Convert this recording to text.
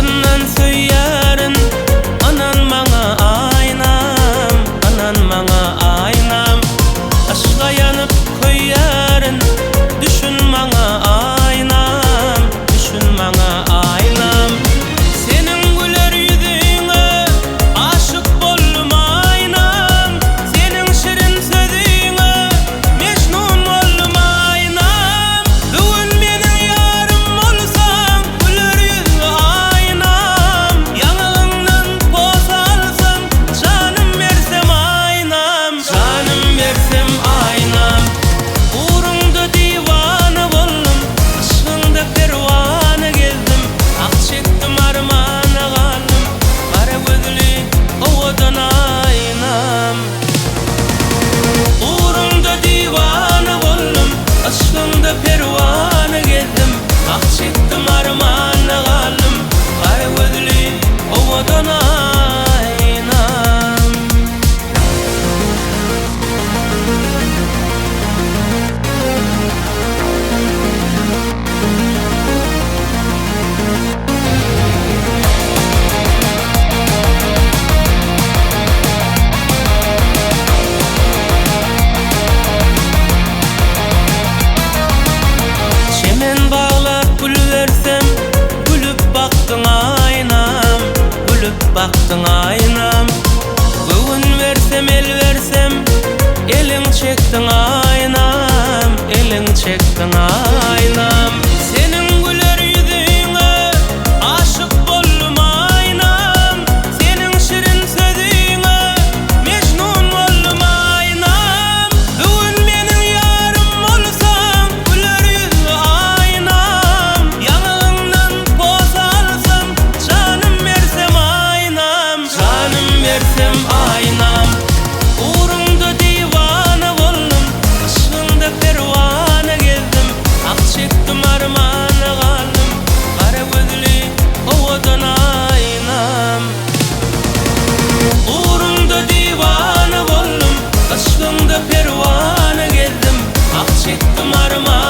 Ardından söylerin anan bana aynam, anan bana aynam. Aşka yanıp koyarın düşün bana aynam, düşün bana aynam. Senin güler yüzüne aşık boldum aynam, senin şirin sözüne mecnun oldum aynam. Bugün benim yarım olsan güler yüzü aynam, yanağından poz alsam canım versem aynam, canım versem aynam. Uğrunda divane oldum, aşkında pervane gezdim, ak çektim armana kaldım, kara gözlü ovadan aynam. Uğrunda divane oldum, aşkında pervane gezdim, ak çektim armana kaldım, kara gözlü ovadan aynam. Çemen bağlap gül versem, gülüp baktın aynam, gülüp baktın aynam. Bugün versem el versem, elin çektin aynam, elin çektin aynam. Senin güler yüzüne aşık boldum aynam, senin şirin sözüne mecnun oldum aynam. Bugün benim yarım olsan güler yüzü aynam, yanağından poz alsam canım versem aynam, canım versem aynam. Uğrunda divane oldum, aşkında pervane gezdim, ak çektim armana kaldım, kara gözlü ovadan aynam. Uğrunda divane oldum, aşkında pervane gezdim, ak çektim armana